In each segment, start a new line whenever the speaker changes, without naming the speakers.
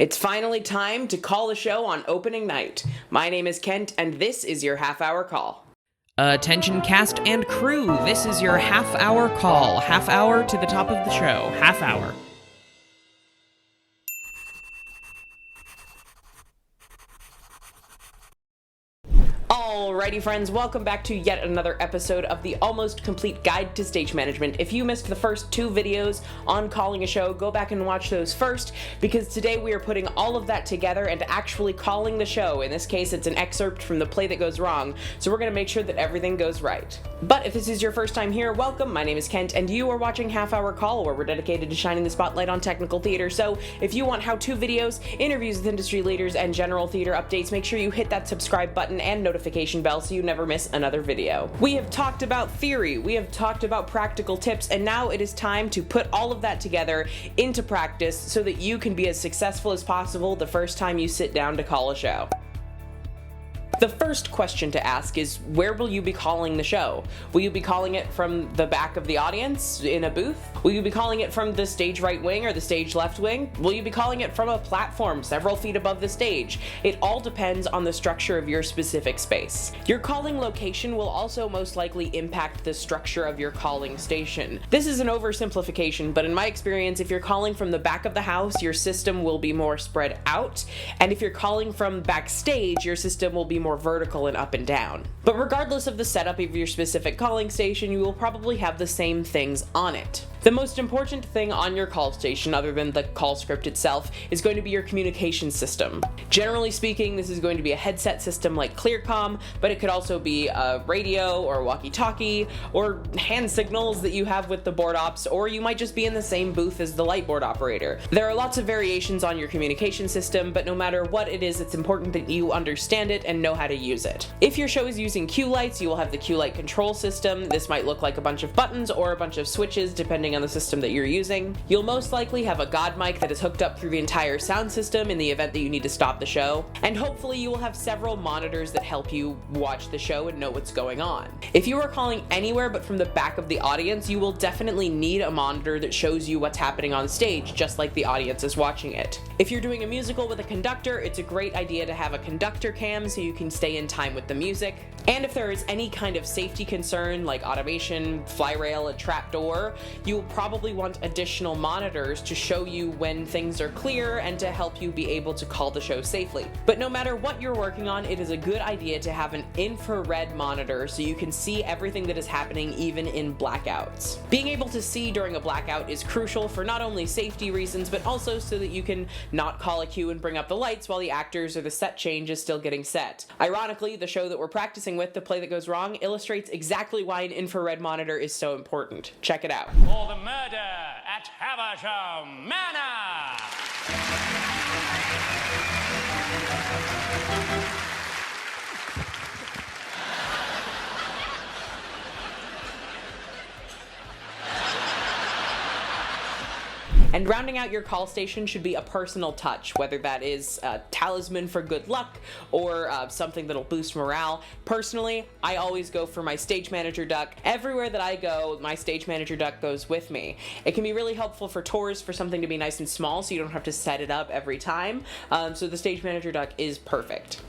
It's finally time to call the show on opening night. My name is Kent, and this is your half-hour call.
Attention cast and crew, this is your half-hour call. Half hour to the top of the show. Half hour.
Alrighty friends, welcome back to yet another episode of the Almost Complete Guide to Stage Management. If you missed the first two videos on calling a show, go back and watch those first, because today we are putting all of that together and actually calling the show. In this case, it's an excerpt from the play that goes wrong, so we're going to make sure that everything goes right. But if this is your first time here, welcome. My name is Kent, and you are watching Half Hour Call, where we're dedicated to shining the spotlight on technical theater. So if you want how-to videos, interviews with industry leaders, and general theater updates, make sure you hit that subscribe button and notification bell so you never miss another video. We have talked about theory, we have talked about practical tips, and now it is time to put all of that together into practice so that you can be as successful as possible the first time you sit down to call a show. The first question to ask is, where will you be calling the show? Will you be calling it from the back of the audience in a booth? Will you be calling it from the stage right wing or the stage left wing? Will you be calling it from a platform several feet above the stage? It all depends on the structure of your specific space. Your calling location will also most likely impact the structure of your calling station. This is an oversimplification, but in my experience, if you're calling from the back of the house, your system will be more spread out, and if you're calling from backstage, your system will be more vertical and up and down. But regardless of the setup of your specific calling station, you will probably have the same things on it. The most important thing on your call station, other than the call script itself, is going to be your communication system. Generally speaking, this is going to be a headset system like ClearCom, but it could also be a radio or walkie-talkie or hand signals that you have with the board ops, or you might just be in the same booth as the light board operator. There are lots of variations on your communication system, but no matter what it is, it's important that you understand it and know how to use it. If your show is using cue lights, you will have the cue light control system. This might look like a bunch of buttons or a bunch of switches depending on the system that you're using. You'll most likely have a God mic that is hooked up through the entire sound system in the event that you need to stop the show, and hopefully you will have several monitors that help you watch the show and know what's going on. If you are calling anywhere but from the back of the audience, you will definitely need a monitor that shows you what's happening on stage, just like the audience is watching it. If you're doing a musical with a conductor, it's a great idea to have a conductor cam so you can stay in time with the music. And if there is any kind of safety concern like automation, fly rail, a trap door, you will probably want additional monitors to show you when things are clear and to help you be able to call the show safely. But no matter what you're working on, it is a good idea to have an infrared monitor so you can see everything that is happening even in blackouts. Being able to see during a blackout is crucial for not only safety reasons, but also so that you can not call a cue and bring up the lights while the actors or the set change is still getting set. Ironically, the show that we're practicing with, The Play That Goes Wrong, illustrates exactly why an infrared monitor is so important. Check it out.
For the murder at Havisham Manor!
And rounding out your call station should be a personal touch, whether that is a talisman for good luck or something that'll boost morale. Personally, I always go for my stage manager duck. Everywhere that I go, my stage manager duck goes with me. It can be really helpful for tours, for something to be nice and small so you don't have to set it up every time. So the stage manager duck is perfect.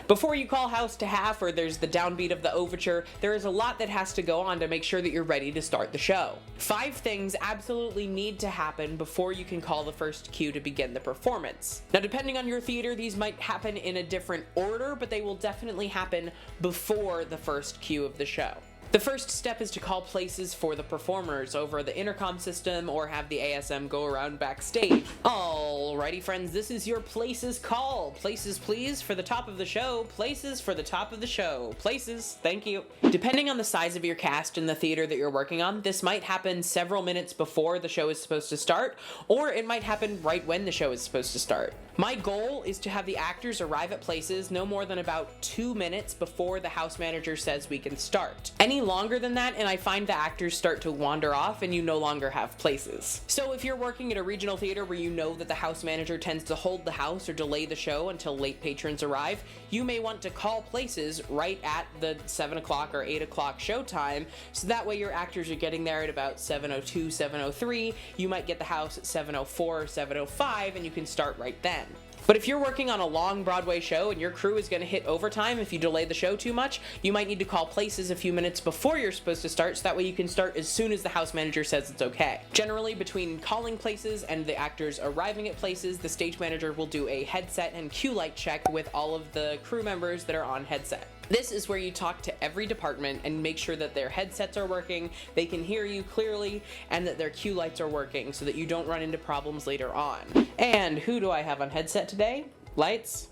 Before you call house to half, or there's the downbeat of the overture, there is a lot that has to go on to make sure that you're ready to start the show. 5 things absolutely need to happen before you can call the first cue to begin the performance. Now, depending on your theater, these might happen in a different order, but they will definitely happen before the first cue of the show. The first step is to call places for the performers over the intercom system or have the ASM go around backstage. Alrighty friends, this is your places call. Places please for the top of the show. Places for the top of the show. Places, thank you. Depending on the size of your cast in the theater that you're working on, this might happen several minutes before the show is supposed to start, or it might happen right when the show is supposed to start. My goal is to have the actors arrive at places no more than about 2 minutes before the house manager says we can start. Any longer than that and I find the actors start to wander off and you no longer have places. So if you're working at a regional theater where you know that the house manager tends to hold the house or delay the show until late patrons arrive, you may want to call places right at the 7 o'clock or 8 o'clock showtime, so that way your actors are getting there at about 7:02, 7:03, you might get the house at 7:04 or 7:05 and you can start right then. But if you're working on a long Broadway show and your crew is going to hit overtime if you delay the show too much, you might need to call places a few minutes before you're supposed to start, so that way you can start as soon as the house manager says it's okay. Generally, between calling places and the actors arriving at places, the stage manager will do a headset and cue light check with all of the crew members that are on headset. This is where you talk to every department and make sure that their headsets are working, they can hear you clearly, and that their cue lights are working so that you don't run into problems later on. And who do I have on headset today? Lights?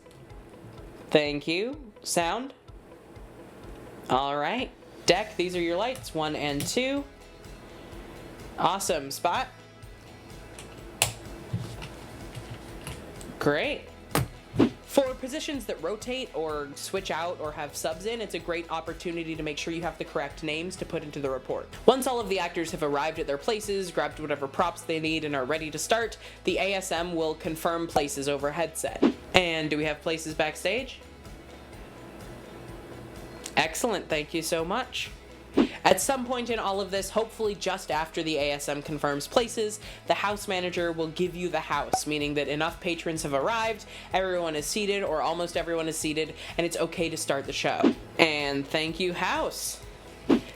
Thank you. Sound? Alright. Deck, these are your lights, 1 and 2. Awesome. Spot? Great. For positions that rotate or switch out or have subs in, it's a great opportunity to make sure you have the correct names to put into the report. Once all of the actors have arrived at their places, grabbed whatever props they need, and are ready to start, the ASM will confirm places over headset. And do we have places backstage? Excellent, thank you so much. At some point in all of this, hopefully just after the ASM confirms places, the house manager will give you the house, meaning that enough patrons have arrived, everyone is seated, or almost everyone is seated, and it's okay to start the show. And thank you, house.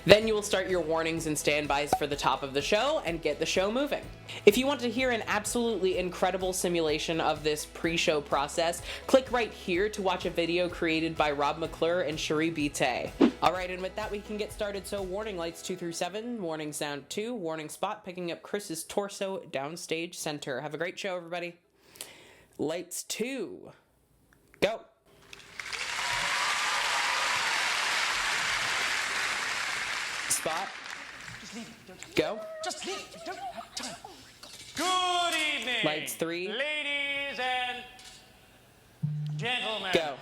Then you will start your warnings and standbys for the top of the show and get the show moving. If you want to hear an absolutely incredible simulation of this pre-show process, click right here to watch a video created by Rob McClure and Cherie Bite. Alright, and with that we can get started. So warning lights 2 through 7, warning sound 2, warning spot picking up Chris's torso downstage center. Have a great show, everybody. Lights 2, go. Spot.
Just leave it.
Go.
Just leave it. Don't have time. Good evening.
Lights 3.
Ladies and gentlemen.
Go.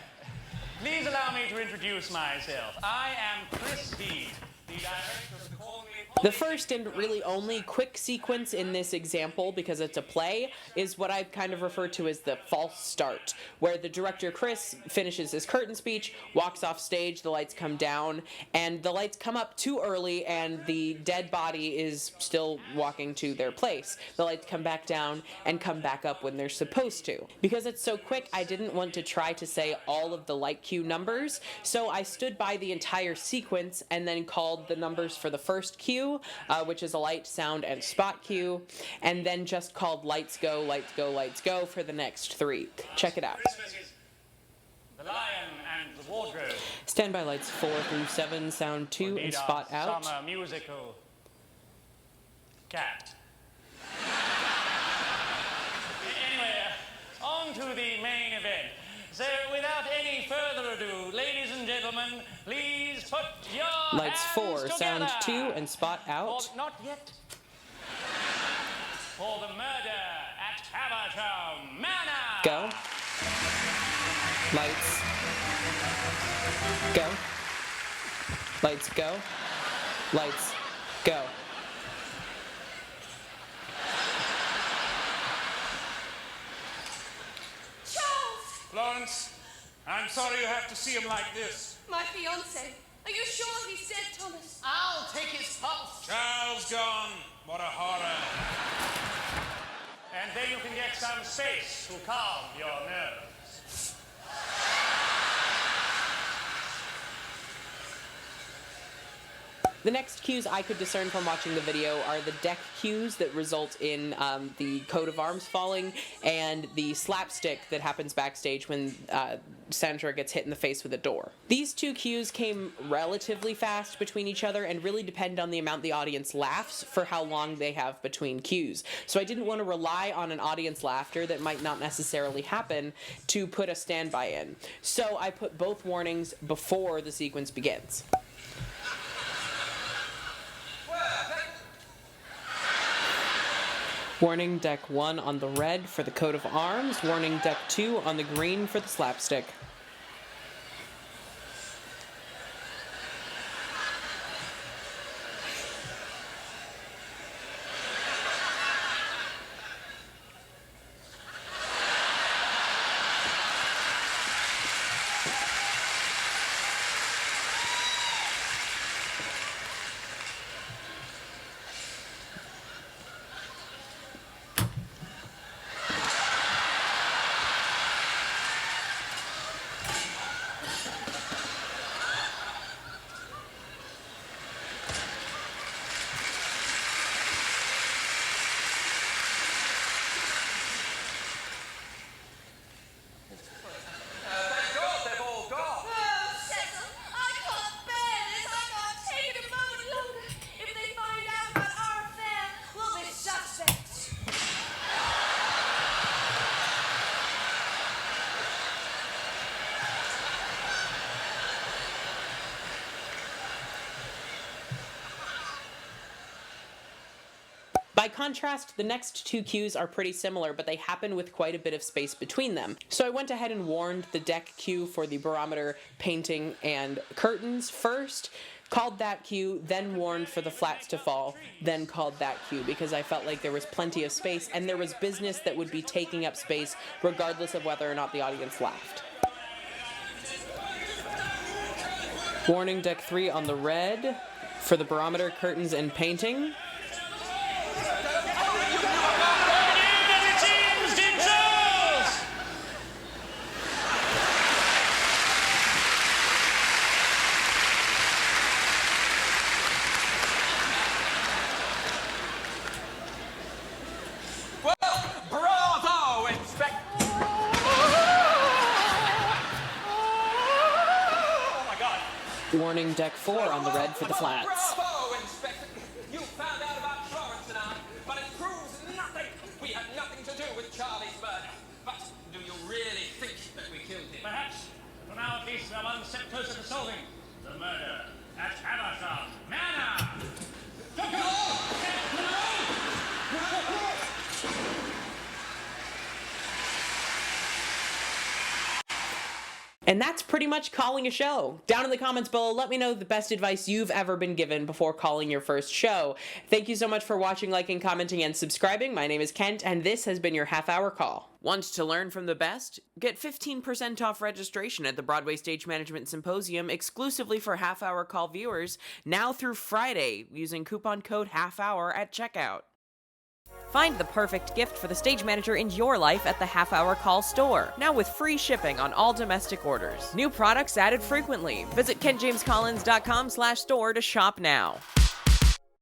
Please allow me to introduce myself. I am Chris Deed, the director of the Call Me.
The first and really only quick sequence in this example, because it's a play, is what I kind of refer to as the false start, where the director Chris finishes his curtain speech, walks off stage, the lights come down, and the lights come up too early and the dead body is still walking to their place. The lights come back down and come back up when they're supposed to. Because it's so quick, I didn't want to try to say all of the light cue numbers, so I stood by the entire sequence and then called the numbers for the first cue, which is a light, sound, and spot cue, and then just called lights go, lights go, lights go for the next 3. Check it out.
Christmas is the lion and the wardrobe.
Standby lights 4 through 7, sound 2, and spot out.
Summer musical. Cat. Anyway, on to the main event. So, without any further ado, ladies and gentlemen, please put your
Lights
hands
4,
together.
sound 2, and spot out.
Not yet. For the murder at Havisham Manor.
Go. Lights. Go. Lights go. Lights go.
Florence, I'm sorry you have to see him like this.
My fiancé. Are you sure he's dead, Thomas?
I'll take his pulse.
Charles gone. What a horror. And then you can get some space to calm your nerves.
The next cues I could discern from watching the video are the deck cues that result in the coat of arms falling, and the slapstick that happens backstage when Sandra gets hit in the face with a door. These 2 cues came relatively fast between each other and really depend on the amount the audience laughs for how long they have between cues. So I didn't want to rely on an audience laughter that might not necessarily happen to put a standby in. So I put both warnings before the sequence begins. Warning, deck 1 on the red for the coat of arms. Warning, deck 2 on the green for the slapstick. By contrast, the next two cues are pretty similar, but they happen with quite a bit of space between them. So I went ahead and warned the deck cue for the barometer, painting, and curtains first, called that cue, then warned for the flats to fall, then called that cue, because I felt like there was plenty of space, and there was business that would be taking up space regardless of whether or not the audience laughed. Warning, deck 3 on the red for the barometer, curtains, and painting. Warning, deck 4 on the red for the flats.
Bravo, Inspector! You found out about Florence and I, but it proves nothing. We had nothing to do with Charlie's murder. But do you really think that we killed him?
Perhaps, for now at least, we are one step closer to solving the murder at Haversham Manor.
And that's pretty much calling a show. Down in the comments below, let me know the best advice you've ever been given before calling your first show. Thank you so much for watching, liking, commenting, and subscribing. My name is Kent, and this has been your half-hour call. Want to learn from the best? Get 15% off registration at the Broadway Stage Management Symposium exclusively for half-hour call viewers now through Friday using coupon code HALF-HOUR at checkout.
Find the perfect gift for the stage manager in your life at the Half Hour Call store, now with free shipping on all domestic orders. New products added frequently. Visit KentJamesCollins.com/store to shop now.